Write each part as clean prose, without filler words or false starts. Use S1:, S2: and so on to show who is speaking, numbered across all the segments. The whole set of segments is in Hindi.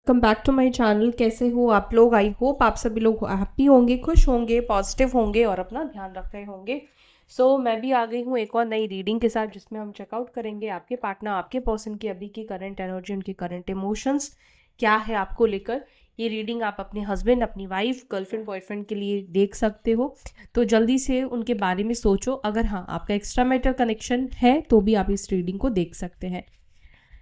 S1: Welcome back to my channel. कैसे हो आप लोग? आई होप आप सभी लोग हैप्पी होंगे, खुश होंगे, पॉजिटिव होंगे और अपना ध्यान रख रहे होंगे। मैं भी आ गई हूँ एक और नई रीडिंग के साथ, जिसमें हम चेकआउट करेंगे आपके पार्टनर, आपके पर्सन की अभी की करंट एनर्जी, उनके करंट इमोशंस क्या है आपको लेकर। ये रीडिंग आप अपने हस्बैंड, अपनी वाइफ, गर्लफ्रेंड, बॉयफ्रेंड के लिए देख सकते हो। तो जल्दी से उनके बारे में सोचो। अगर हाँ आपका एक्स्ट्रा मैटर कनेक्शन है तो भी आप इस रीडिंग को देख सकते हैं।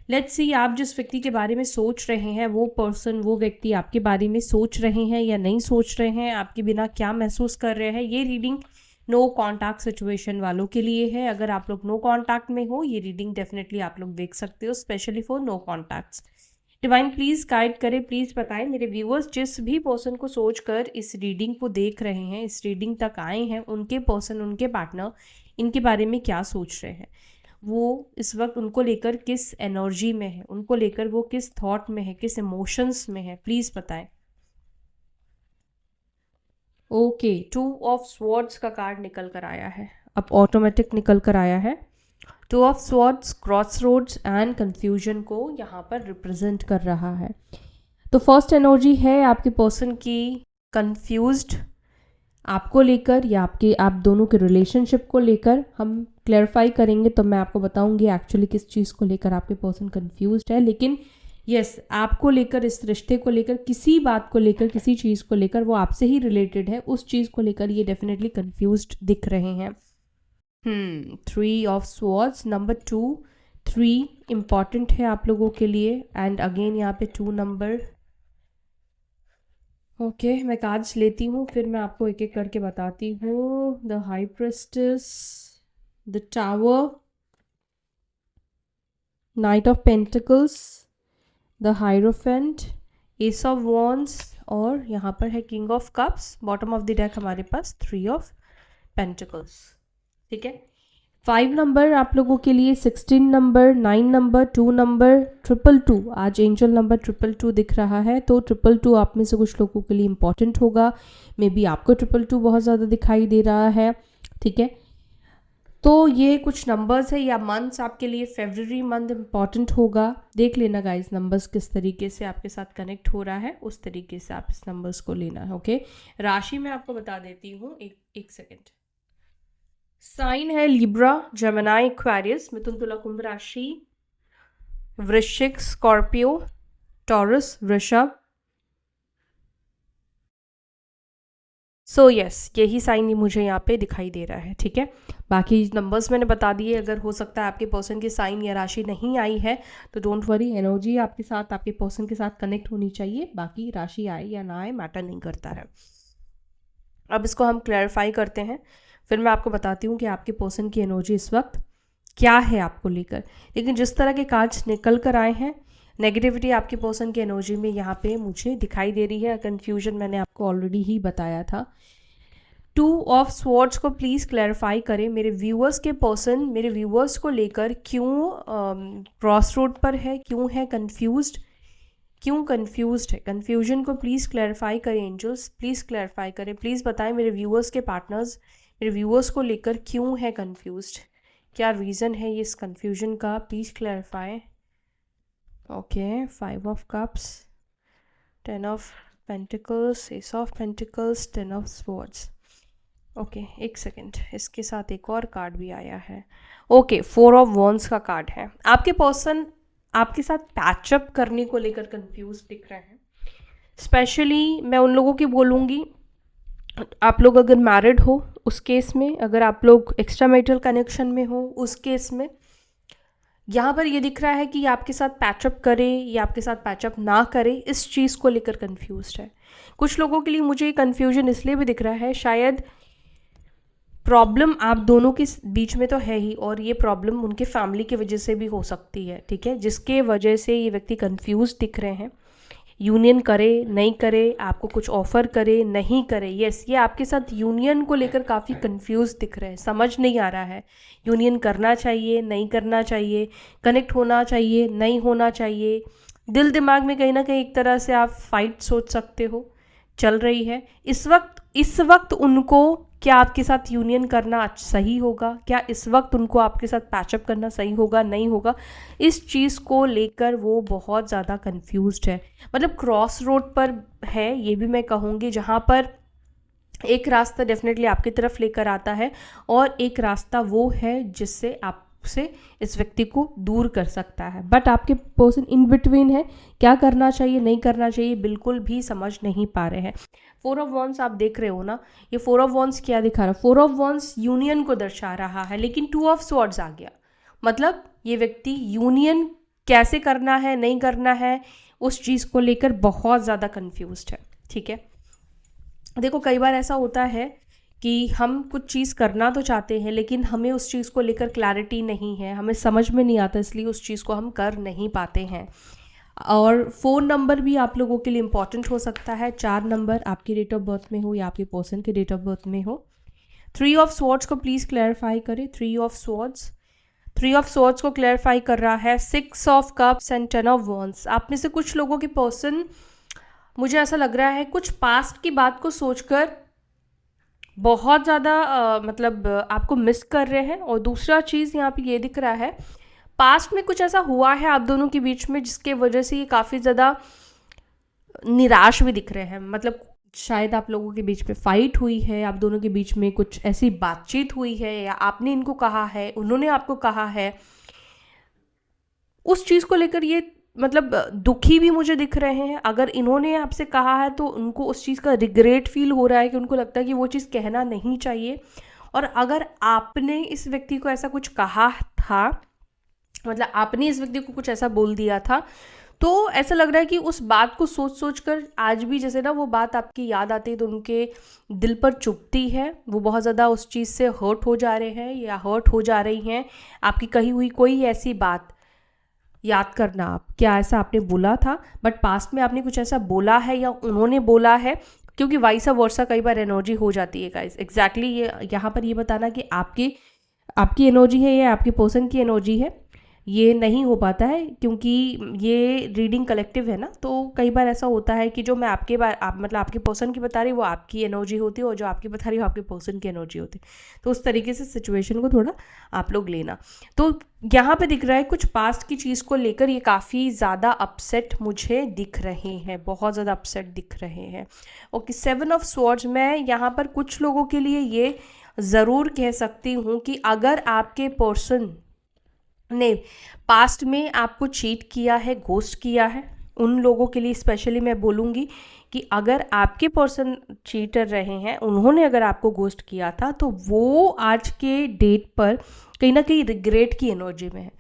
S1: लेट्स सी, आप जिस व्यक्ति के बारे में सोच रहे हैं, वो पर्सन, वो व्यक्ति आपके बारे में सोच रहे हैं या नहीं सोच रहे हैं, आपके बिना क्या महसूस कर रहे हैं। ये रीडिंग नो कॉन्टैक्ट सिचुएशन वालों के लिए है। अगर आप लोग नो कॉन्टैक्ट में हो, ये रीडिंग डेफिनेटली आप लोग देख सकते हो, specially for no contacts. Divine please guide करें, प्लीज बताएं मेरे व्यूअर्स, जिस भी पर्सन को सोचकर इस रीडिंग को देख रहे हैं, इस रीडिंग तक आए हैं, उनके पर्सन, उनके पार्टनर इनके बारे में क्या सोच रहे हैं, वो इस वक्त उनको लेकर किस एनर्जी में है, उनको लेकर वो किस थॉट में है, किस इमोशंस में है, प्लीज बताएं। ओके, 2 ऑफ स्वॉर्ड्स का कार्ड निकल कर आया है, अब ऑटोमेटिक निकल कर आया है। 2 of swords cross roads and confusion को यहाँ पर रिप्रेजेंट कर रहा है। तो फर्स्ट एनर्जी है आपके पर्सन की कंफ्यूज्ड आपको लेकर, या आप दोनों के रिलेशनशिप को लेकर। हम क्लैरिफाई करेंगे तो मैं आपको बताऊंगी एक्चुअली किस चीज़ को लेकर आपके पर्सन कंफ्यूज्ड है। लेकिन यस, आपको लेकर, इस रिश्ते को लेकर, किसी बात को लेकर, किसी चीज़ को लेकर, वो आपसे ही रिलेटेड है, उस चीज़ को लेकर ये डेफिनेटली कंफ्यूज्ड दिख रहे हैं। 3 ऑफ स्वॉर्ड्स, नंबर 2, 3 इम्पॉर्टेंट है आप लोगों के लिए। एंड अगेन यहाँ पे 2 नंबर। ओके, मैं कार्ड्स लेती हूँ, फिर मैं आपको एक एक करके बताती हूँ। The high priestess, the tower, night of pentacles, the hierophant, S of wands, और यहाँ पर है king of cups. Bottom of the deck हमारे पास 3 ऑफ पेंटिकल्स। ठीक है, 5 नंबर आप लोगों के लिए, 16 नंबर, 9 नंबर, 2 नंबर, 222। आज एंजल नंबर 222 दिख रहा है, तो 222 आप में से कुछ लोगों के लिए इंपॉर्टेंट होगा। मे बी आपको 222 बहुत ज़्यादा दिखाई दे रहा है। ठीक है, तो ये कुछ नंबर्स है या मंथ्स आपके लिए। फेब्रुअरी मंथ इंपॉर्टेंट होगा, देख लेना गाइस नंबर्स किस तरीके से आपके साथ कनेक्ट हो रहा है, उस तरीके से आप इस नंबर्स को लेना है। ओके, राशि मैं आपको बता देती हूँ, एक सेकेंड। साइन है लिब्रा, जेमिनी, एक्वेरियस, मिथुन, तुला, कुंभ राशि, वृश्चिक, स्कॉर्पियो, टॉरस, वृषभ। यस, यही साइन ही मुझे यहाँ पे दिखाई दे रहा है। ठीक है, बाकी नंबर्स मैंने बता दिए। अगर हो सकता है आपके पर्सन की साइन या राशि नहीं आई है तो डोंट वरी, एनर्जी आपके साथ, आपके पर्सन के साथ कनेक्ट होनी चाहिए। बाकी राशि आए या ना आए मैटर नहीं करता है। अब इसको हम क्लैरिफाई करते हैं, फिर मैं आपको बताती हूँ कि आपके पर्सन की एनर्जी इस वक्त क्या है आपको लेकर। लेकिन जिस तरह के कार्ड्स निकल कर आए हैं, नेगेटिविटी आपके पर्सन की एनर्जी में यहाँ पे मुझे दिखाई दे रही है। कन्फ्यूजन मैंने आपको ऑलरेडी ही बताया था। 2 ऑफ स्वॉर्ड्स को प्लीज़ क्लैरिफाई करें मेरे व्यूअर्स के पर्सन, मेरे व्यूअर्स को लेकर क्यों क्रॉस रोड पर है, क्यों है कन्फ्यूज्ड, क्यों कन्फ्यूज्ड है। कन्फ्यूजन को प्लीज़ क्लैरिफाई करें एंजल्स, प्लीज़ क्लैरिफाई करें, प्लीज़ बताएं मेरे व्यूअर्स के पार्टनर्स, मेरे व्यूअर्स को लेकर क्यों है कन्फ्यूज्ड, क्या रीज़न है ये इस कन्फ्यूजन का, please clarify. Okay, 5 of cups, 10 of pentacles, S of pentacles, 10 of swords. Okay, एक सेकेंड, इसके साथ एक और कार्ड भी आया है। ओके, 4 ऑफ वॉन्ड्स का कार्ड है। आपके पर्सन आपके साथ पैचअप करने को लेकर कंफ्यूज दिख रहे हैं। स्पेशली मैं उन लोगों की बोलूँगी, आप लोग अगर मैरिड हो उस केस में, अगर आप लोग एक्स्ट्रा मैरिटल कनेक्शन में हो उस केस में, यहाँ पर ये दिख रहा है कि आपके साथ पैचअप करे या आपके साथ पैचअप ना करे, इस चीज़ को लेकर कंफ्यूज्ड है। कुछ लोगों के लिए मुझे कन्फ्यूजन इसलिए भी दिख रहा है, शायद प्रॉब्लम आप दोनों के बीच में तो है ही, और ये प्रॉब्लम उनके फैमिली की वजह से भी हो सकती है। ठीक है, जिसके वजह से ये व्यक्ति कंफ्यूज दिख रहे हैं। यूनियन करे नहीं करे, आपको कुछ ऑफर करे नहीं करे। यस, ये आपके साथ यूनियन को लेकर काफ़ी कंफ्यूज दिख रहे हैं, समझ नहीं आ रहा है यूनियन करना चाहिए नहीं करना चाहिए, कनेक्ट होना चाहिए नहीं होना चाहिए। दिल दिमाग में कहीं ना कहीं एक तरह से आप फाइट सोच सकते हो चल रही है इस वक्त उनको क्या आपके साथ यूनियन करना सही होगा, क्या इस वक्त उनको आपके साथ पैचअप करना सही होगा, नहीं होगा, इस चीज़ को लेकर वो बहुत ज़्यादा कंफ्यूज्ड है। मतलब क्रॉस रोड पर है, ये भी मैं कहूँगी, जहाँ पर एक रास्ता डेफिनेटली आपकी तरफ लेकर आता है और एक रास्ता वो है जिससे आपसे इस व्यक्ति को दूर कर सकता है। बट आपके पर्सन इन बिटवीन है, क्या करना चाहिए नहीं करना चाहिए बिल्कुल भी समझ नहीं पा रहे हैं। 4 ऑफ वॉन्ड्स आप देख रहे हो ना, ये 4 ऑफ वॉन्ड्स क्या दिखा रहा है? 4 ऑफ वॉन्ड्स यूनियन को दर्शा रहा है, लेकिन 2 ऑफ स्वॉर्ड्स आ गया। मतलब ये व्यक्ति यूनियन कैसे करना है नहीं करना है उस चीज़ को लेकर बहुत ज़्यादा कन्फ्यूज्ड है। ठीक है, देखो कई बार ऐसा होता है कि हम कुछ चीज़ करना तो चाहते हैं लेकिन हमें उस चीज़ को लेकर क्लैरिटी नहीं है, हमें समझ में नहीं आता, इसलिए उस चीज़ को हम कर नहीं पाते हैं। और 4 नंबर भी आप लोगों के लिए इम्पॉर्टेंट हो सकता है। 4 नंबर आपकी डेट ऑफ बर्थ में हो या आपके पर्सन के डेट ऑफ बर्थ में हो। 3 ऑफ स्वॉर्ड्स को प्लीज़ क्लैरिफाई करें। 3 ऑफ स्वॉर्ड्स को क्लैरिफाई कर रहा है 6 of cups and 10 of wands. आप में से कुछ लोगों के पर्सन, मुझे ऐसा लग रहा है, कुछ पास्ट की बात को सोचकर बहुत ज़्यादा मतलब आपको मिस कर रहे हैं। और दूसरा चीज़ यहाँ पे ये दिख रहा है, पास्ट में कुछ ऐसा हुआ है आप दोनों के बीच में जिसके वजह से ये काफ़ी ज़्यादा निराश भी दिख रहे हैं। मतलब शायद आप लोगों के बीच में फाइट हुई है, आप दोनों के बीच में कुछ ऐसी बातचीत हुई है, या आपने इनको कहा है, उन्होंने आपको कहा है। उस चीज़ को लेकर ये मतलब दुखी भी मुझे दिख रहे हैं। अगर इन्होंने आपसे कहा है तो उनको उस चीज़ का रिग्रेट फील हो रहा है कि उनको लगता है कि वो चीज़ कहना नहीं चाहिए। और अगर आपने इस व्यक्ति को ऐसा कुछ कहा था, मतलब आपने इस व्यक्ति को कुछ ऐसा बोल दिया था, तो ऐसा लग रहा है कि उस बात को सोच सोच कर आज भी जैसे ना वो बात आपकी याद आती है तो उनके दिल पर चुभती है। वो बहुत ज़्यादा उस चीज़ से हर्ट हो जा रहे हैं या हर्ट हो जा रही हैं। आपकी कही हुई कोई ऐसी बात याद करना, आप क्या ऐसा आपने बोला था, बट पास्ट में आपने कुछ ऐसा बोला है या उन्होंने बोला है, क्योंकि वाइसा वर्सा कई बार एनर्जी हो जाती है गाइस। एग्जैक्टली ये यहाँ पर ये बताना कि आपकी एनर्जी है या आपके पर्सन की एनर्जी है, ये नहीं हो पाता है, क्योंकि ये रीडिंग कलेक्टिव है ना। तो कई बार ऐसा होता है कि जो मैं मतलब आपके पर्सन की बता रही हूँ वो आपकी एनर्जी होती है और जो आपकी बता रही हूँ आपके पर्सन की एनर्जी होती है। तो उस तरीके से सिचुएशन को थोड़ा आप लोग लेना। तो यहाँ पे दिख रहा है कुछ पास्ट की चीज़ को लेकर ये काफ़ी ज़्यादा अपसेट मुझे दिख रहे हैं, बहुत ज़्यादा अपसेट दिख रहे हैं। ओके, 7 ऑफ स्वॉर्ड्स, मैं यहाँ पर कुछ लोगों के लिए ये ज़रूर कह सकती हूँ कि अगर आपके पर्सन ने पास्ट में आपको चीट किया है, घोस्ट किया है, उन लोगों के लिए स्पेशली मैं बोलूँगी कि अगर आपके पर्सन चीटर रहे हैं, उन्होंने अगर आपको घोस्ट किया था, तो वो आज के डेट पर कहीं ना कहीं रिग्रेट की एनर्जी में है।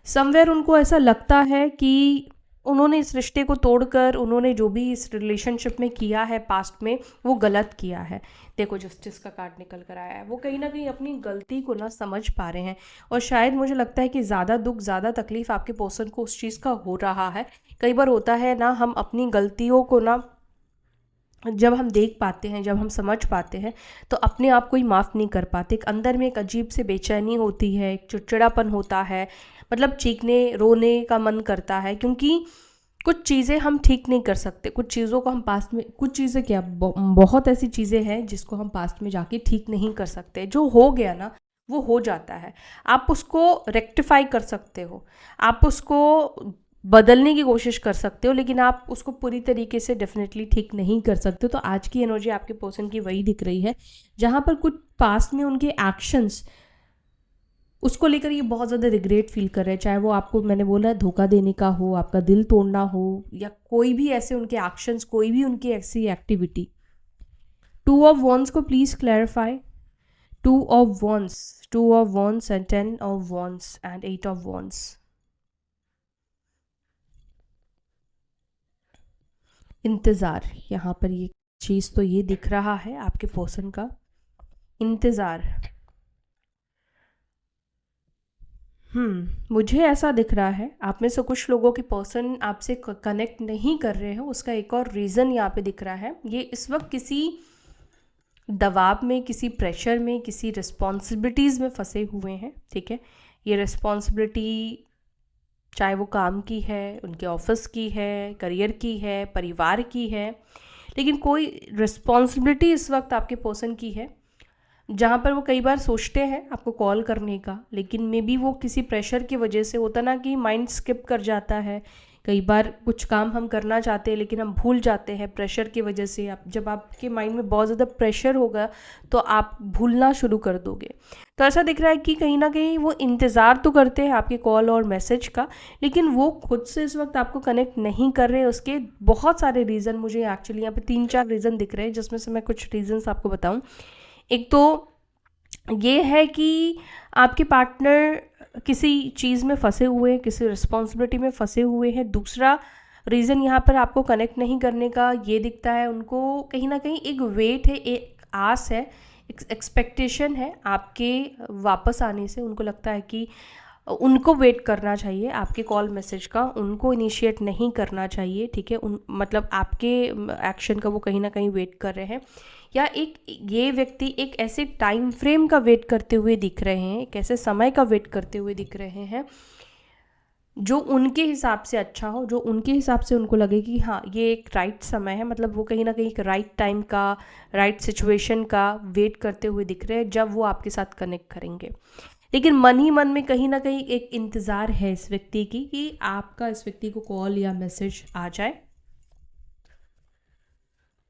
S1: समवेयर उनको ऐसा लगता है कि उन्होंने इस रिश्ते को तोड़कर, उन्होंने जो भी इस रिलेशनशिप में किया है पास्ट में, वो गलत किया है। देखो जस्टिस का कार्ड निकल कर आया है, वो कहीं ना कहीं अपनी गलती को ना समझ पा रहे हैं। और शायद मुझे लगता है कि ज़्यादा दुख, ज़्यादा तकलीफ़ आपके पर्सन को उस चीज़ का हो रहा है। कई बार होता है ना, हम अपनी गलतियों को ना जब हम देख पाते हैं, जब हम समझ पाते हैं, तो अपने आप को ही माफ़ नहीं कर पाते। एक अंदर में एक अजीब सी बेचैनी होती है, एक चिड़चिड़ापन होता है, मतलब चीखने रोने का मन करता है, क्योंकि कुछ चीज़ें हम ठीक नहीं कर सकते। कुछ चीज़ों को हम पास्ट में, कुछ चीज़ें क्या बहुत ऐसी चीज़ें हैं जिसको हम पास्ट में जाके ठीक नहीं कर सकते। जो हो गया ना वो हो जाता है, आप उसको रेक्टिफाई कर सकते हो, आप उसको बदलने की कोशिश कर सकते हो, लेकिन आप उसको पूरी तरीके से डेफिनेटली ठीक नहीं कर सकते। तो आज की एनर्जी आपके पर्सन की वही दिख रही है, जहाँ पर कुछ पास्ट में उनके एक्शंस, उसको लेकर ये बहुत ज़्यादा रिग्रेट फील कर रहे हैं। चाहे वो आपको, मैंने बोला, धोखा देने का हो, आपका दिल तोड़ना हो, या कोई भी ऐसे उनके एक्शंस, कोई भी उनकी ऐसी एक्टिविटी। 2 ऑफ वॉन्ड्स को please clarify. 2 of wands and 10 of wands and 8 of wands. इंतज़ार, यहाँ पर ये चीज़ तो ये दिख रहा है आपके पर्सन का इंतज़ार। मुझे ऐसा दिख रहा है आप में से कुछ लोगों के पर्सन आपसे कनेक्ट नहीं कर रहे हैं। उसका एक और रीज़न यहाँ पे दिख रहा है, ये इस वक्त किसी दबाव में, किसी प्रेशर में, किसी रिस्पॉन्सिबिलिटीज़ में फंसे हुए हैं। ठीक है, ये रिस्पॉन्सिबिलिटी चाहे वो काम की है, उनके ऑफिस की है, करियर की है, परिवार की है, लेकिन कोई रिस्पॉन्सिबिलिटी इस वक्त आपके पर्सन की है जहाँ पर वो कई बार सोचते हैं आपको कॉल करने का, लेकिन मे बी वो किसी प्रेशर की वजह से, होता ना कि माइंड स्किप कर जाता है। कई बार कुछ काम हम करना चाहते हैं लेकिन हम भूल जाते हैं प्रेशर की वजह से। आप जब आपके माइंड में बहुत ज़्यादा प्रेशर होगा तो आप भूलना शुरू कर दोगे। तो ऐसा दिख रहा है कि कहीं ना कहीं वो इंतज़ार तो करते हैं आपके कॉल और मैसेज का, लेकिन वो खुद से इस वक्त आपको कनेक्ट नहीं कर रहे हैं। उसके बहुत सारे रीज़न मुझे एक्चुअली यहाँ पे 3-4 रीज़न दिख रहे हैं, जिसमें से मैं कुछ रीज़न्स आपको बताऊँ। एक तो ये है कि आपके पार्टनर किसी चीज़ में फंसे हुए हैं, किसी रिस्पॉन्सिबिलिटी में फंसे हुए हैं। दूसरा रीज़न यहाँ पर आपको कनेक्ट नहीं करने का ये दिखता है, उनको कहीं ना कहीं एक वेट है, एक आस है, एक एक्सपेक्टेशन है आपके वापस आने से। उनको लगता है कि उनको वेट करना चाहिए आपके कॉल मैसेज का, उनको इनिशिएट नहीं करना चाहिए, ठीक है। उन मतलब आपके एक्शन का वो कहीं ना कहीं वेट कर रहे हैं, या एक ये व्यक्ति एक ऐसे टाइम फ्रेम का वेट करते हुए दिख रहे हैं, एक ऐसे समय का वेट करते हुए दिख रहे हैं जो उनके हिसाब से अच्छा हो, जो उनके हिसाब से उनको लगे कि हाँ ये एक राइट समय है। मतलब वो कहीं ना कहीं एक राइट टाइम का, राइट सिचुएशन का वेट करते हुए दिख रहे हैं जब वो आपके साथ कनेक्ट करेंगे। लेकिन मन ही मन में कहीं ना कहीं एक इंतज़ार है इस व्यक्ति की कि आपका इस व्यक्ति को कॉल या मैसेज आ जाए,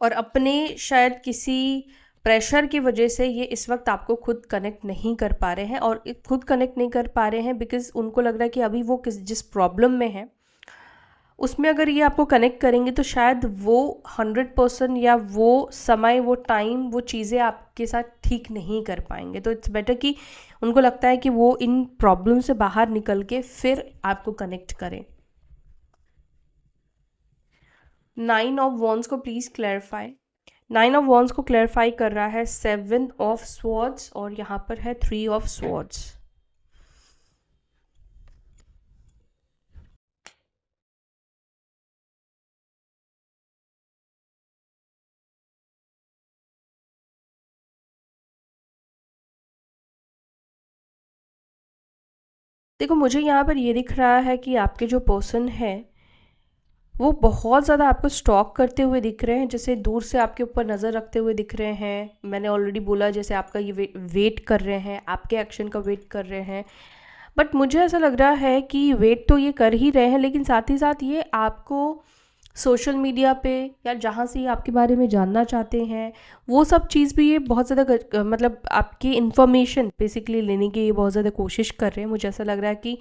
S1: और अपने शायद किसी प्रेशर की वजह से ये इस वक्त आपको खुद कनेक्ट नहीं कर पा रहे हैं। और खुद कनेक्ट नहीं कर पा रहे हैं बिकॉज उनको लग रहा है कि अभी वो जिस प्रॉब्लम में है उसमें अगर ये आपको कनेक्ट करेंगे तो शायद वो 100% या वो समय, वो टाइम, वो चीज़ें आपके साथ ठीक नहीं कर पाएंगे। तो इट्स बेटर कि उनको लगता है कि वो इन प्रॉब्लम से बाहर निकल के फिर आपको कनेक्ट करें। 9 ऑफ वॉन्ड्स को प्लीज़ क्लैरिफाई। 9 ऑफ वॉन्ड्स को क्लैरिफाई कर रहा है 7 ऑफ स्वॉर्ड्स, और यहाँ पर है 3 ऑफ स्वॉर्ड्स। देखो मुझे यहाँ पर ये दिख रहा है कि आपके जो पर्सन है वो बहुत ज़्यादा आपको स्टॉक करते हुए दिख रहे हैं, जैसे दूर से आपके ऊपर नज़र रखते हुए दिख रहे हैं। मैंने ऑलरेडी बोला जैसे आपका ये वेट कर रहे हैं, आपके एक्शन का वेट कर रहे हैं। बट मुझे ऐसा लग रहा है कि वेट तो ये कर ही रहे हैं, लेकिन साथ ही साथ ये आपको सोशल मीडिया पे या जहाँ से ये आपके बारे में जानना चाहते हैं वो सब चीज़ भी ये बहुत ज़्यादा मतलब आपकी इन्फॉर्मेशन बेसिकली लेने की ये बहुत ज़्यादा कोशिश कर रहे हैं। मुझे ऐसा लग रहा है कि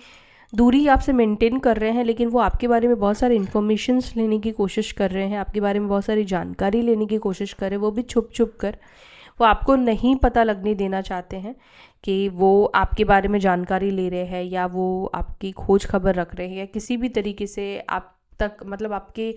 S1: दूरी आपसे मेंटेन कर रहे हैं, लेकिन वो आपके बारे में बहुत सारे इन्फॉर्मेशंस लेने की कोशिश कर रहे हैं, आपके बारे में बहुत सारी जानकारी लेने की कोशिश कर रहे हैं, वो भी छुप छुप कर। वो आपको नहीं पता लगने देना चाहते हैं कि वो आपके बारे में जानकारी ले रहे हैं, या वो आपकी खोज खबर रख रहे हैं, या किसी भी तरीके से आप तक मतलब आपके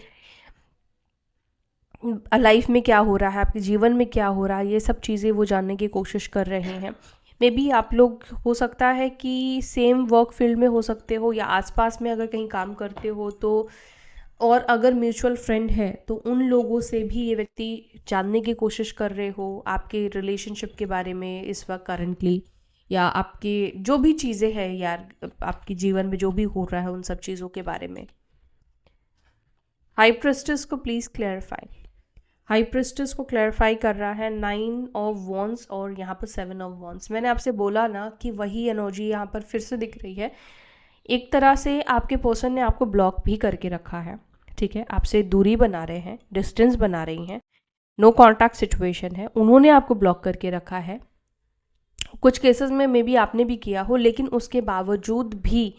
S1: लाइफ में क्या हो रहा है, आपके जीवन में क्या हो रहा है, ये सब चीज़ें वो जानने की कोशिश कर रहे हैं। मे बी आप लोग हो सकता है कि सेम वर्क फील्ड में हो सकते हो, या आसपास में अगर कहीं काम करते हो तो, और अगर म्यूचुअल फ्रेंड है तो उन लोगों से भी ये व्यक्ति जानने की कोशिश कर रहे हो आपके रिलेशनशिप के बारे में इस वक्त करंटली, या आपके जो भी चीज़ें हैं यार आपके जीवन में जो भी हो रहा है उन सब चीज़ों के बारे में। हाई प्रेस्टिस को प्लीज़ क्लैरिफाई। हाई प्रेस्टिस को क्लैरिफाई कर रहा है 9 ऑफ वॉन्ड्स और यहाँ पर 7 ऑफ वॉन्ड्स। मैंने आपसे बोला ना कि वही एनर्जी यहाँ पर फिर से दिख रही है। एक तरह से आपके पर्सन ने आपको ब्लॉक भी करके रखा है, ठीक है। आपसे दूरी बना रहे हैं, डिस्टेंस बना रही हैं, नो कॉन्टैक्ट सिचुएशन है, उन्होंने आपको ब्लॉक करके रखा है। कुछ केसेस में मे बी आपने भी किया हो, लेकिन उसके बावजूद भी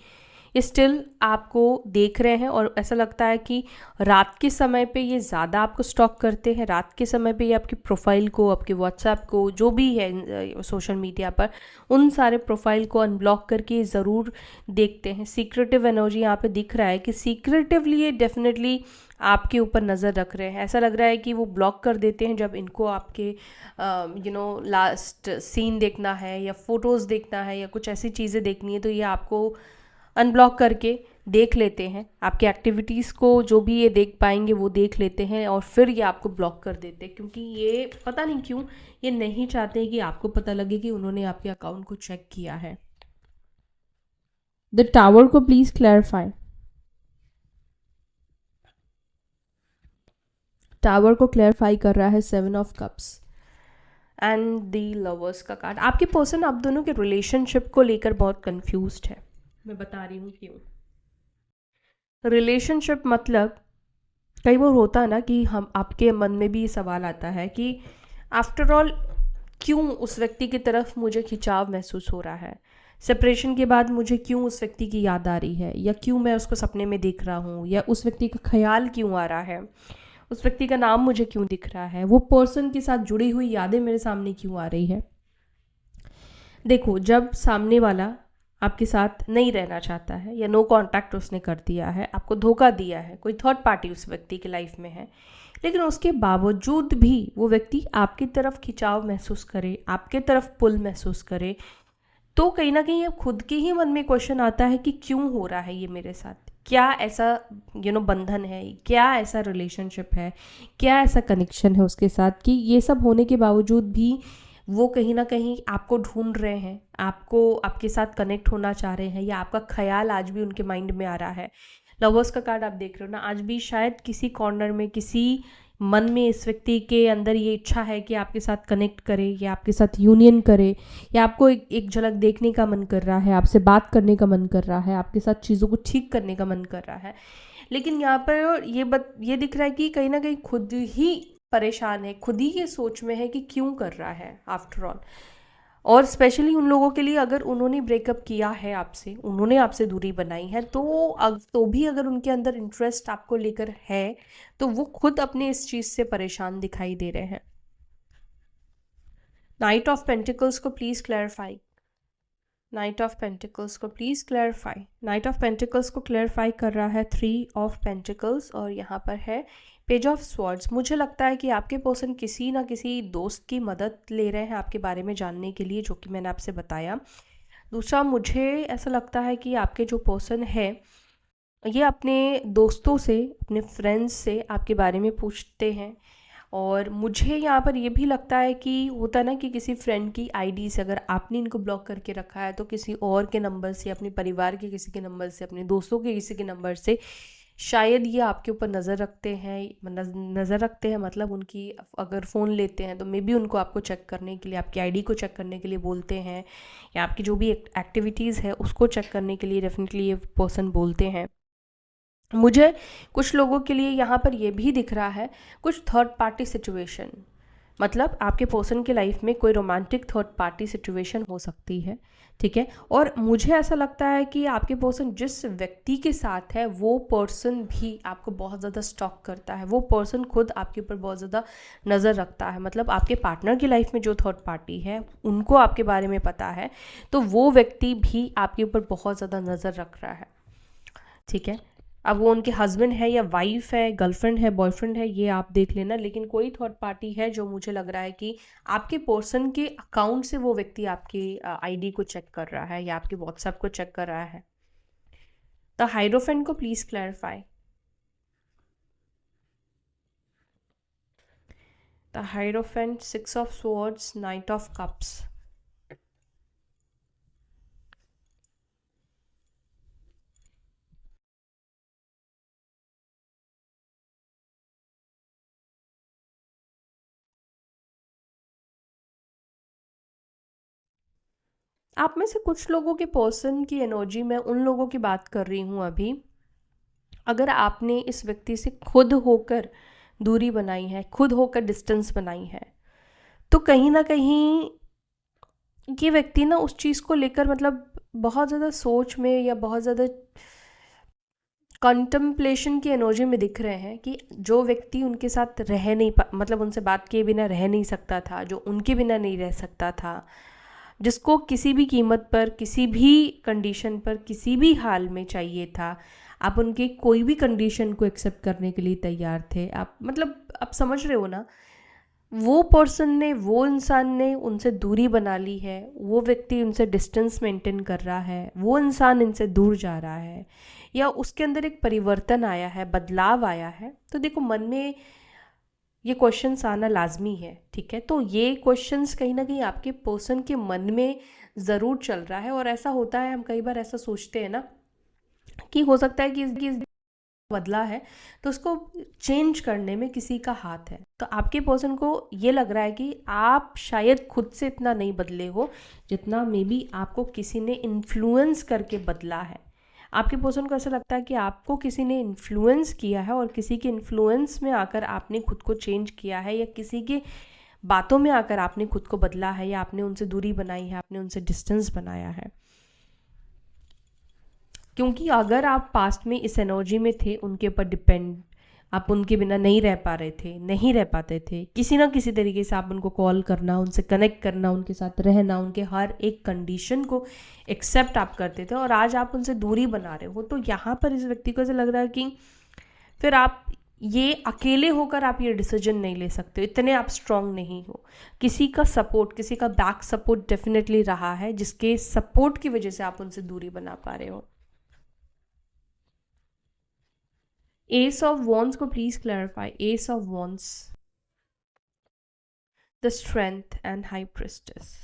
S1: स्टिल आपको देख रहे हैं, और ऐसा लगता है कि रात के समय पे ये ज़्यादा आपको स्टॉक करते हैं। रात के समय पे ये आपकी प्रोफाइल को, आपके व्हाट्सएप को, जो भी है सोशल मीडिया पर, उन सारे प्रोफाइल को अनब्लॉक करके ज़रूर देखते हैं। सीक्रेटिव एनर्जी यहाँ पे दिख रहा है कि सीक्रेटिवली ये डेफिनेटली आपके ऊपर नज़र रख रहे हैं। ऐसा लग रहा है कि वो ब्लॉक कर देते हैं जब इनको आपके लास्ट सीन देखना है, या फ़ोटोज़ देखना है, या कुछ ऐसी चीज़ें देखनी है, तो ये आपको अनब्लॉक करके देख लेते हैं। आपकी एक्टिविटीज़ को जो भी ये देख पाएंगे वो देख लेते हैं, और फिर ये आपको ब्लॉक कर देते हैं, क्योंकि ये पता नहीं क्यों ये नहीं चाहते कि आपको पता लगे कि उन्होंने आपके अकाउंट को चेक किया है। द टावर को प्लीज़ क्लैरिफाई। टावर को क्लैरिफाई कर रहा है 7 of cups. And the lovers का कार्ड। आपके पर्सन आप दोनों के रिलेशनशिप को लेकर बहुत कंफ्यूज्ड है। मैं बता रही हूँ क्यों। रिलेशनशिप मतलब कई बार होता है ना कि हम आपके मन में भी ये सवाल आता है कि आफ्टर ऑल क्यों उस व्यक्ति की तरफ मुझे खिंचाव महसूस हो रहा है, सेपरेशन के बाद मुझे क्यों उस व्यक्ति की याद आ रही है, या क्यों मैं उसको सपने में देख रहा हूँ, या उस व्यक्ति का ख्याल क्यों आ रहा है, उस व्यक्ति का नाम मुझे क्यों दिख रहा है, वो पर्सन के साथ जुड़ी हुई यादें मेरे सामने क्यों आ रही है। देखो, जब सामने वाला आपके साथ नहीं रहना चाहता है या नो कांटेक्ट उसने कर दिया है, आपको धोखा दिया है, कोई थर्ड पार्टी उस व्यक्ति की लाइफ में है, लेकिन उसके बावजूद भी वो व्यक्ति आपकी तरफ खिंचाव महसूस करे, आपके तरफ पुल महसूस करे, तो कहीं ना कहीं अब खुद के ही मन में क्वेश्चन आता है कि क्यों हो रहा है ये मेरे साथ, क्या ऐसा बंधन है, क्या ऐसा रिलेशनशिप है, क्या ऐसा कनेक्शन है उसके साथ कि ये सब होने के बावजूद भी वो कहीं ना कहीं आपको ढूंढ रहे हैं, आपको आपके साथ कनेक्ट होना चाह रहे हैं, या आपका ख्याल आज भी उनके माइंड में आ रहा है। लवर्स का कार्ड आप देख रहे हो ना, आज भी शायद किसी कॉर्नर में, किसी मन में इस व्यक्ति के अंदर ये इच्छा है कि आपके साथ कनेक्ट करे या आपके साथ यूनियन करे, या आपको एक झलक देखने का मन कर रहा है, आपसे बात करने का मन कर रहा है, आपके साथ चीज़ों को ठीक करने का मन कर रहा है। लेकिन यहाँ पर ये दिख रहा है कि कहीं ना कहीं खुद ही परेशान है, खुद ही ये सोच में है कि क्यों कर रहा है आफ्टर ऑल। और स्पेशली उन लोगों के लिए, अगर उन्होंने ब्रेकअप किया है आपसे, उन्होंने आपसे दूरी बनाई है, तो भी अगर उनके अंदर इंटरेस्ट आपको लेकर है, तो वो खुद अपने इस चीज़ से परेशान दिखाई दे रहे हैं। नाइट ऑफ पेंटिकल्स को please clarify, knight of pentacles को please clarify. Knight of pentacles को क्लैरिफाई कर रहा है 3 ऑफ पेंटिकल्स, और यहाँ पर है पेज ऑफ स्वॉर्ड्स। मुझे लगता है कि आपके पर्सन किसी ना किसी दोस्त की मदद ले रहे हैं आपके बारे में जानने के लिए, जो कि मैंने आपसे बताया। दूसरा, मुझे ऐसा लगता है कि आपके जो पर्सन है ये अपने दोस्तों से, अपने फ्रेंड्स से आपके बारे में पूछते हैं। और मुझे यहाँ पर ये भी लगता है कि होता है ना कि किसी फ्रेंड की आईडी से अगर आपने इनको ब्लॉक करके रखा है, तो किसी और के नंबर से, अपने परिवार के किसी के नंबर से, अपने दोस्तों के किसी के नंबर से शायद ये आपके ऊपर नज़र रखते हैं। नज़र रखते हैं मतलब उनकी अगर फ़ोन लेते हैं तो मे बी उनको आपको चेक करने के लिए, आपकी आईडी को चेक करने के लिए बोलते हैं, या आपकी जो भी एक्टिविटीज़ है उसको चेक करने के लिए डेफिनेटली ये पर्सन बोलते हैं। मुझे कुछ लोगों के लिए यहाँ पर ये भी दिख रहा है कुछ थर्ड पार्टी सिचुएशन, मतलब आपके पर्सन के लाइफ में कोई रोमांटिक थर्ड पार्टी सिचुएशन हो सकती है, ठीक है। और मुझे ऐसा लगता है कि आपके पर्सन जिस व्यक्ति के साथ है, वो पर्सन भी आपको बहुत ज़्यादा स्टॉक करता है, वो पर्सन खुद आपके ऊपर बहुत ज़्यादा नज़र रखता है। मतलब आपके पार्टनर की लाइफ में जो थर्ड पार्टी है उनको आपके बारे में पता है, तो वो व्यक्ति भी आपके ऊपर बहुत ज़्यादा नज़र रख रहा है, ठीक है। अब वो उनके हस्बैंड है या वाइफ है, गर्लफ्रेंड है, बॉयफ्रेंड है, ये आप देख लेना, लेकिन कोई थर्ड पार्टी है जो मुझे लग रहा है कि आपके पर्सन के अकाउंट से वो व्यक्ति आपकी आईडी को चेक कर रहा है या आपके व्हाट्सएप को चेक कर रहा है। द हाइरोफेंट को please clarify. The hierophant, 6 of swords, knight of cups. आप में से कुछ लोगों के पर्सन की एनर्जी, मैं उन लोगों की बात कर रही हूँ अभी, अगर आपने इस व्यक्ति से खुद होकर दूरी बनाई है, खुद होकर डिस्टेंस बनाई है, तो कहीं ना कहीं ये व्यक्ति ना उस चीज़ को लेकर मतलब बहुत ज़्यादा सोच में या बहुत ज़्यादा कंटम्पलेशन की एनर्जी में दिख रहे हैं कि जो व्यक्ति उनके साथ रह नहीं मतलब उनसे बात किए बिना रह नहीं सकता था, जो उनके बिना नहीं रह सकता था, जिसको किसी भी कीमत पर, किसी भी कंडीशन पर, किसी भी हाल में चाहिए था, आप उनके कोई भी कंडीशन को एक्सेप्ट करने के लिए तैयार थे। आप मतलब आप समझ रहे हो ना, वो पर्सन ने, वो इंसान ने उनसे दूरी बना ली है, वो व्यक्ति उनसे डिस्टेंस मेंटेन कर रहा है, वो इंसान इनसे दूर जा रहा है, या उसके अंदर एक परिवर्तन आया है, बदलाव आया है। तो देखो, मन में ये क्वेश्चंस आना लाजमी है, ठीक है। तो ये क्वेश्चंस कहीं ना कहीं आपके पर्सन के मन में ज़रूर चल रहा है। और ऐसा होता है, हम कई बार ऐसा सोचते हैं ना कि हो सकता है कि बदला है, तो उसको चेंज करने में किसी का हाथ है। तो आपके पर्सन को ये लग रहा है कि आप शायद खुद से इतना नहीं बदले हो जितना मे बी आपको किसी ने इन्फ्लुएंस करके बदला है। आपके पर्सन को ऐसा लगता है कि आपको किसी ने इन्फ्लुएंस किया है और किसी के इन्फ्लुएंस में आकर आपने खुद को चेंज किया है, या किसी के बातों में आकर आपने खुद को बदला है, या आपने उनसे दूरी बनाई है, आपने उनसे डिस्टेंस बनाया है। क्योंकि अगर आप पास्ट में इस एनर्जी में थे, उनके ऊपर डिपेंड, आप उनके बिना नहीं रह पा रहे थे, नहीं रह पाते थे, किसी ना किसी तरीके से आप उनको कॉल करना, उनसे कनेक्ट करना, उनके साथ रहना, उनके हर एक कंडीशन को एक्सेप्ट आप करते थे, और आज आप उनसे दूरी बना रहे हो, तो यहाँ पर इस व्यक्ति को ऐसा लग रहा है कि फिर आप ये अकेले होकर आप ये डिसीजन नहीं ले सकते, इतने आप स्ट्रांग नहीं हो। किसी का सपोर्ट, किसी का बैक सपोर्ट डेफिनेटली रहा है, जिसके सपोर्ट की वजह से आप उनसे दूरी बना पा रहे हो। एस ऑफ वॉन्ड्स को please clarify. S of wands, the strength and high priestess.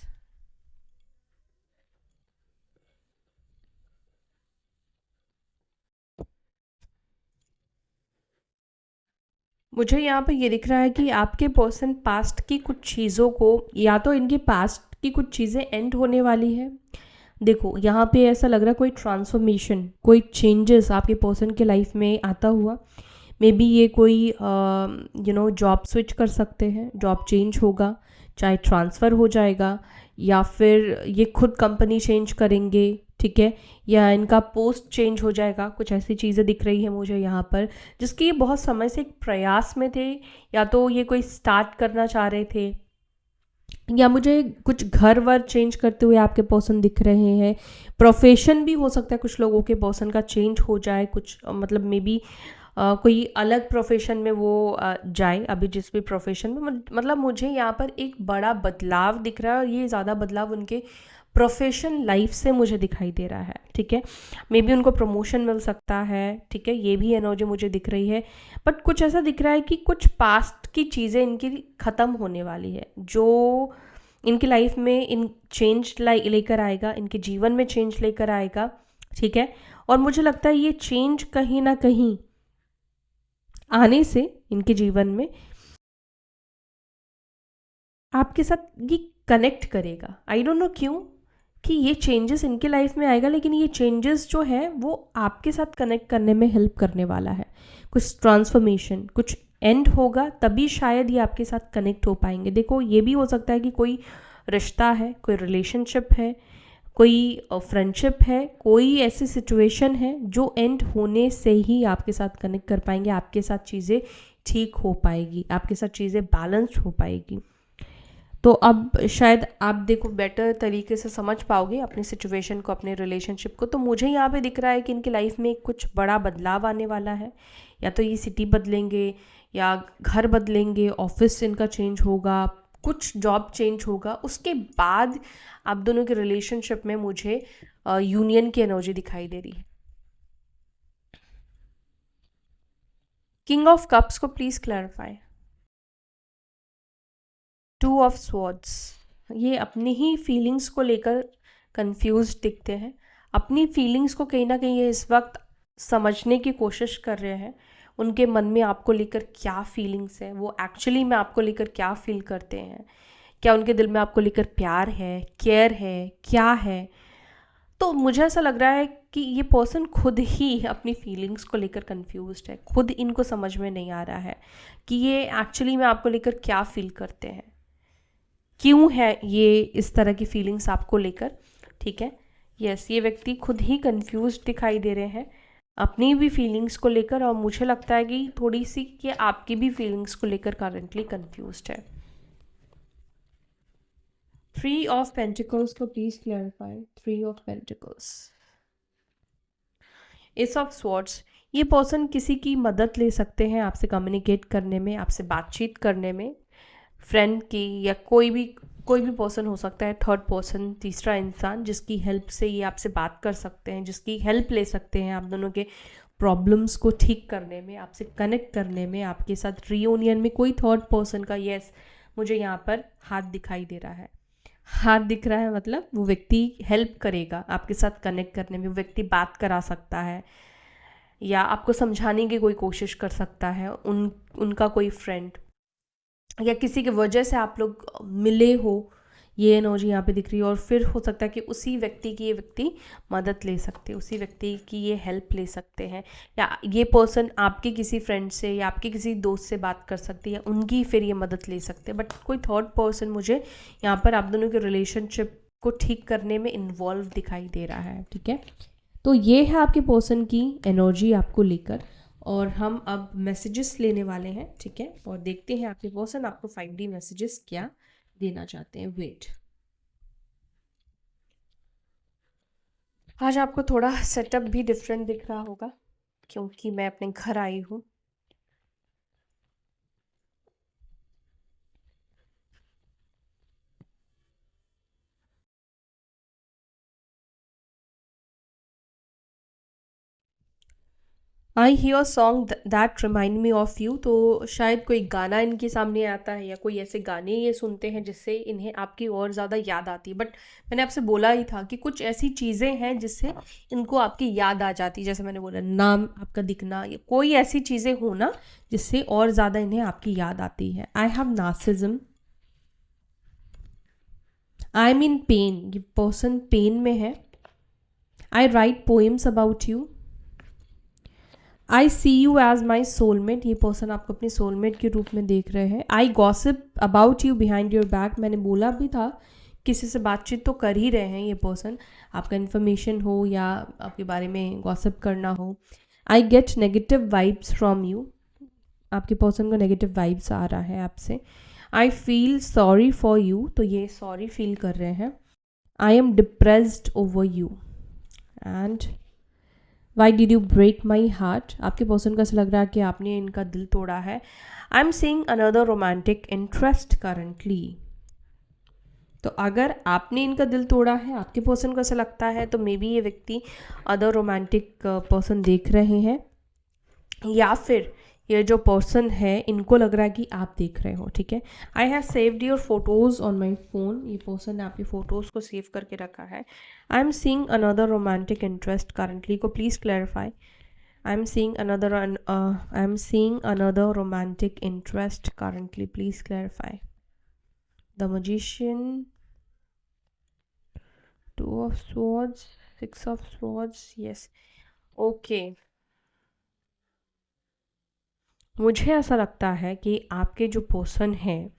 S1: मुझे यहाँ पे ये दिख रहा है कि आपके पर्सन पास्ट की कुछ चीज़ों को, या तो इनके पास्ट की कुछ चीज़ें एंड होने वाली है। देखो यहाँ पे ऐसा लग रहा है कोई ट्रांसफॉर्मेशन, कोई चेंजेस आपके पर्सन के लाइफ में आता हुआ। मे बी ये कोई जॉब स्विच कर सकते हैं, जॉब चेंज होगा, चाहे ट्रांसफ़र हो जाएगा, या फिर ये खुद कंपनी चेंज करेंगे, ठीक है, या इनका पोस्ट चेंज हो जाएगा। कुछ ऐसी चीज़ें दिख रही है मुझे यहाँ पर, जिसकी ये बहुत समय से एक प्रयास में थे, या तो ये कोई स्टार्ट करना चाह रहे थे, या मुझे कुछ घर वर चेंज करते हुए आपके पर्सन दिख रहे हैं। प्रोफेशन भी हो सकता है, कुछ लोगों के पर्सन का चेंज हो जाए, कुछ मतलब मे बी कोई अलग प्रोफेशन में वो जाए, अभी जिस भी प्रोफेशन में, मतलब मुझे यहाँ पर एक बड़ा बदलाव दिख रहा है, और ये ज़्यादा बदलाव उनके प्रोफेशन लाइफ से मुझे दिखाई दे रहा है, ठीक है। मे बी उनको प्रमोशन मिल सकता है, ठीक है, ये भी एनर्जी मुझे दिख रही है। बट कुछ ऐसा दिख रहा है कि कुछ पास्ट की चीज़ें इनकी ख़त्म होने वाली है, जो इनकी लाइफ में इन चेंज लेकर आएगा, इनके जीवन में चेंज लेकर आएगा, ठीक है। और मुझे लगता है ये चेंज कहीं ना कहीं आने से इनके जीवन में आपके साथ ये कनेक्ट करेगा। आई डोंट नो क्यों कि ये चेंजेस इनके लाइफ में आएगा, लेकिन ये चेंजेस जो है वो आपके साथ कनेक्ट करने में हेल्प करने वाला है। कुछ ट्रांसफॉर्मेशन, कुछ एंड होगा, तभी शायद ये आपके साथ कनेक्ट हो पाएंगे। देखो ये भी हो सकता है कि कोई रिश्ता है, कोई रिलेशनशिप है, कोई फ्रेंडशिप है, कोई ऐसी सिचुएशन है जो एंड होने से ही आपके साथ कनेक्ट कर पाएंगे, आपके साथ चीज़ें ठीक हो पाएगी, आपके साथ चीज़ें बैलेंस्ड हो पाएगी। तो अब शायद आप देखो बेटर तरीके से समझ पाओगे अपनी सिचुएशन को, अपने रिलेशनशिप को। तो मुझे यहाँ पे दिख रहा है कि इनकी लाइफ में कुछ बड़ा बदलाव आने वाला है, या तो ये सिटी बदलेंगे, या घर बदलेंगे, ऑफिस इनका चेंज होगा, कुछ जॉब चेंज होगा। उसके बाद आप दोनों के रिलेशनशिप में मुझे यूनियन की एनर्जी दिखाई दे रही है। किंग ऑफ कप्स को please clarify. Two of swords, ये अपनी ही फीलिंग्स को लेकर कंफ्यूज दिखते हैं, अपनी फीलिंग्स को कहीं ना कहीं ये इस वक्त समझने की कोशिश कर रहे हैं। उनके मन में आपको लेकर क्या फीलिंग्स है, वो एक्चुअली में आपको लेकर क्या फील करते हैं, क्या उनके दिल में आपको लेकर प्यार है, केयर है, क्या है। तो मुझे ऐसा लग रहा है कि ये पर्सन खुद ही अपनी फीलिंग्स को लेकर कंफ्यूज्ड है, खुद इनको समझ में नहीं आ रहा है कि ये एक्चुअली में आपको लेकर क्या फील करते हैं, क्यों है ये इस तरह की फीलिंग्स आपको लेकर, ठीक है। यस, ये व्यक्ति खुद ही कंफ्यूज दिखाई दे रहे हैं अपनी भी फीलिंग्स को लेकर, और मुझे लगता है कि थोड़ी सी कि आपकी भी फीलिंग्स को लेकर करंटली कंफ्यूज्ड है। थ्री ऑफ पेंटिकल्स को please clarify. Three of pentacles, S of swords, ये पर्सन किसी की मदद ले सकते हैं आपसे कम्युनिकेट करने में, आपसे बातचीत करने में, फ्रेंड की, या कोई भी पर्सन हो सकता है, थर्ड पर्सन, तीसरा इंसान, जिसकी हेल्प से ये आपसे बात कर सकते हैं, जिसकी हेल्प ले सकते हैं आप दोनों के प्रॉब्लम्स को ठीक करने में, आपसे कनेक्ट करने में, आपके साथ रियूनियन में। कोई थर्ड पर्सन का यस मुझे यहाँ पर हाथ दिखाई दे रहा है। हाथ दिख रहा है मतलब वो व्यक्ति हेल्प करेगा आपके साथ कनेक्ट करने में, वो व्यक्ति बात करा सकता है, या आपको समझाने की कोई कोशिश कर सकता है, उनका कोई फ्रेंड, या किसी की वजह से आप लोग मिले हो, ये एनर्जी यहाँ पे दिख रही है। और फिर हो सकता है कि उसी व्यक्ति की ये व्यक्ति मदद ले सकते हैं, उसी व्यक्ति की ये हेल्प ले सकते हैं, या ये पर्सन आपके किसी फ्रेंड से या आपके किसी दोस्त से बात कर सकती है, उनकी फिर ये मदद ले सकते हैं। बट कोई थर्ड पर्सन मुझे यहाँ पर आप दोनों के रिलेशनशिप को ठीक करने में इन्वॉल्व दिखाई दे रहा है, ठीक है। तो ये है आपके पर्सन की एनर्जी आपको लेकर, और हम अब मैसेजेस लेने वाले हैं, ठीक है, और देखते हैं आपके पर्सन आपको 5D मैसेजेस क्या देना चाहते हैं। वेट, आज आपको थोड़ा सेटअप भी डिफरेंट दिख रहा होगा क्योंकि मैं अपने घर आई हूँ। I hear song that remind me of you. तो शायद कोई गाना इनके सामने आता है, या कोई ऐसे गाने ये सुनते हैं जिससे इन्हें आपकी और ज़्यादा याद आती है। बट मैंने आपसे बोला ही था कि कुछ ऐसी चीज़ें हैं जिससे इनको आपकी याद आ जाती है, जैसे मैंने बोला नाम आपका दिखना, या कोई ऐसी चीज़ें हो ना जिससे और ज़्यादा इन्हें आपकी याद आती है। I have narcissism, I am in pain, ये पर्सन पेन में है। I write poems about you, I see you as my soulmate, ये पर्सन आपको अपने सोलमेट के रूप में देख रहे हैं। I gossip about you behind your back, मैंने बोला भी था किसी से बातचीत तो कर ही रहे हैं ये पर्सन, आपका इन्फॉर्मेशन हो या आपके बारे में गॉसिप करना हो। I get negative vibes from you, आपके पर्सन को नेगेटिव वाइब्स आ रहा है आपसे। I feel sorry for you, तो ये सॉरी फील कर रहे हैं। I am depressed over you, and why did you break my heart, आपके पर्सन को ऐसा लग रहा है कि आपने इनका दिल तोड़ा है। I am seeing another romantic interest currently, तो अगर आपने इनका दिल तोड़ा है, आपके पर्सन को ऐसा लगता है, तो मे बी ये व्यक्ति अदर रोमांटिक पर्सन देख रहे हैं, या फिर ये जो पर्सन है इनको लग रहा है कि आप देख रहे हो, ठीक है। I have saved your photos on my phone, ये पर्सन ने आपकी फ़ोटोज़ को सेव करके रखा है। I am seeing another romantic interest currently को please clarify. I am seeing another romantic interest currently, please clarify. The magician, 2 of swords, 6 of swords, yes, okay. मुझे ऐसा लगता है कि आपके जो पर्सन हैं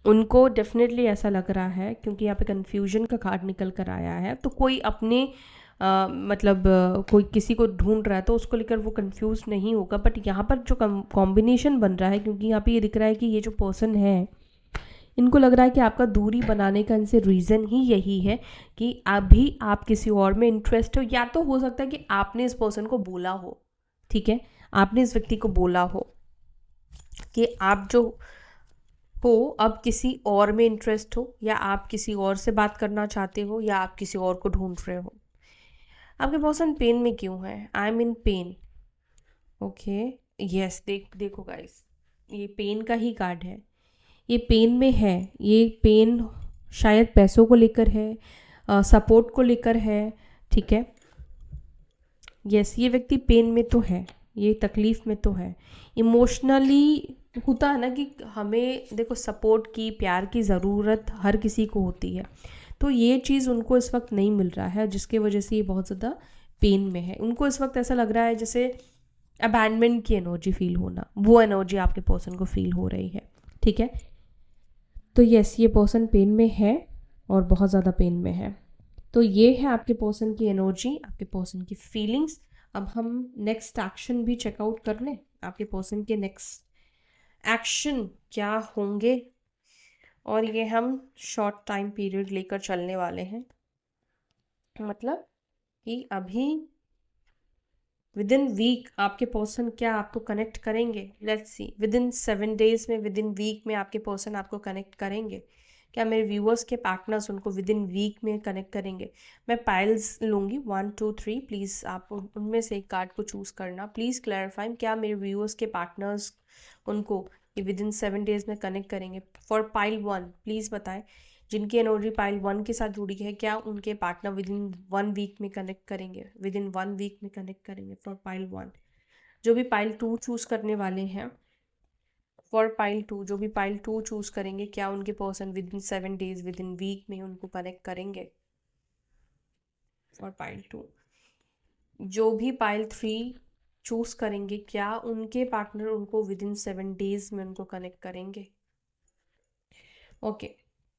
S1: उनको डेफिनेटली ऐसा लग रहा है, क्योंकि यहाँ पे कन्फ्यूजन का कार्ड निकल कर आया है, तो कोई अपने कोई किसी को ढूंढ रहा है तो उसको लेकर वो कंफ्यूज नहीं होगा। बट यहाँ पर जो कॉम्बिनेशन बन रहा है, क्योंकि यहाँ पे ये दिख रहा है कि ये जो पर्सन है इनको लग रहा है कि आपका दूरी बनाने का इनसे रीज़न ही यही है कि अभी आप किसी और में इंटरेस्ट हो, या तो हो सकता है कि आपने इस पर्सन को बोला हो, ठीक है, आपने इस व्यक्ति को बोला हो कि आप जो हो अब किसी और में इंटरेस्ट हो, या आप किसी और से बात करना चाहते हो, या आप किसी और को ढूंढ रहे हो। आपके पर्सन पेन में क्यों है? I am in pen, okay, yes, देखो गाइस, ये पेन का ही कार्ड है, ये पेन में है। ये पेन शायद पैसों को लेकर है, सपोर्ट को लेकर है, ठीक है। यस, ये व्यक्ति पेन में तो है, ये तकलीफ़ में तो है। इमोशनली होता है ना कि हमें देखो सपोर्ट की, प्यार की ज़रूरत हर किसी को होती है, तो ये चीज़ उनको इस वक्त नहीं मिल रहा है, जिसकी वजह से ये बहुत ज़्यादा पेन में है। उनको इस वक्त ऐसा लग रहा है जैसे अबैंडमेंट की एनर्जी फील होना, वो एनर्जी आपके पर्सन को फील हो रही है, ठीक है। तो यस, ये पर्सन पेन में है और बहुत ज़्यादा पेन में है। तो ये है आपके पर्सन की एनर्जी, आपके पर्सन की फीलिंग्स। अब हम नेक्स्ट एक्शन भी चेकआउट कर लें, आपके पर्सन के नेक्स्ट एक्शन क्या होंगे, और ये हम शॉर्ट टाइम पीरियड लेकर चलने वाले हैं, मतलब कि अभी विद इन वीक आपके पर्सन क्या आपको कनेक्ट करेंगे। Let's see, with in 7 days में, विद इन वीक में आपके पर्सन आपको कनेक्ट करेंगे क्या? मेरे व्यूअर्स के पार्टनर्स उनको विद इन वीक में कनेक्ट करेंगे। मैं पाइल्स लूँगी 1 2 3, प्लीज़ आप उनमें से एक कार्ड को चूज़ करना। प्लीज़ क्लैरिफाई, क्या मेरे व्यूअर्स के पार्टनर्स उनको ये विद इन 7 डेज में कनेक्ट करेंगे? फॉर पाइल 1 प्लीज़ बताएं, जिनकी एनर्जी पाइल 1 के साथ जुड़ी है, क्या उनके पार्टनर विद इन 1 वीक में कनेक्ट करेंगे? विद इन 1 वीक में कनेक्ट करेंगे फॉर पाइल 1। जो भी पाइल 2 चूज़ करने वाले हैं, फॉर पाइल 2 जो भी पाइल 2 चूज़ करेंगे, क्या उनके person within 7 days, within week में उनको कनेक्ट करेंगे? फॉर पाइल 2 जो भी पाइल 3 चूज़ करेंगे, क्या उनके पार्टनर उनको विद इन 7 डेज में उनको कनेक्ट करेंगे? ओके,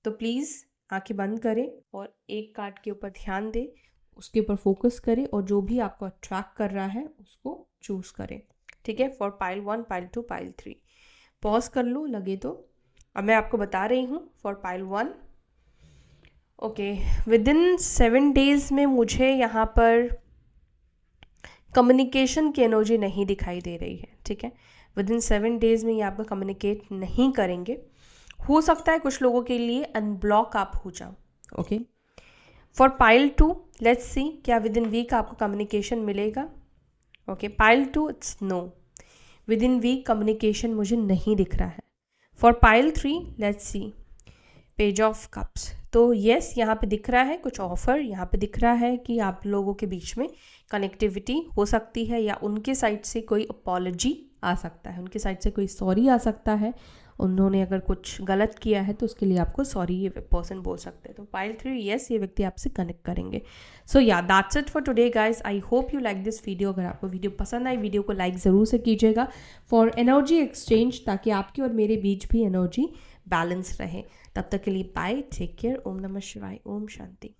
S1: तो प्लीज़ आंखें बंद करें और एक कार्ड के ऊपर ध्यान दें, उसके ऊपर फोकस करें और जो भी आपको अट्रैक्ट कर रहा है उसको चूज़ करें, ठीक है? For pile 1, pile 2, pile 3 pause कर लो लगे तो। अब मैं आपको बता रही हूँ for pile 1। Okay, with in 7 days में मुझे यहाँ पर कम्युनिकेशन की एनर्जी नहीं दिखाई दे रही है, ठीक है? विद इन 7 डेज में ये आपका कम्युनिकेट नहीं करेंगे। हो सकता है कुछ लोगों के लिए अनब्लॉक आप हो जाओ। Okay, for pile 2 let's see क्या विद इन वीक आपको कम्युनिकेशन मिलेगा। Okay, pile 2 it's no, within week communication मुझे नहीं दिख रहा है। For pile 3 let's see page of cups, तो येस यहाँ पे दिख रहा है कुछ ऑफर, यहाँ पे दिख रहा है कि आप लोगों के बीच में कनेक्टिविटी हो सकती है या उनके साइड से कोई अपॉलॉजी आ सकता है, उनके साइड से कोई सॉरी आ सकता है। उन्होंने अगर कुछ गलत किया है तो उसके लिए आपको सॉरी ये पर्सन बोल सकते हैं। तो पाइल 3 येस ये व्यक्ति आपसे कनेक्ट करेंगे। सो या that's it for today guys, I hope you like this video. अगर आपको वीडियो पसंद आई वीडियो को लाइक ज़रूर से कीजिएगा फॉर एनर्जी एक्सचेंज, ताकि आपकी और मेरे बीच भी एनर्जी बैलेंस रहे। तब तक के लिए बाय, टेक केयर, ओम नमः शिवाय, ओम शांति।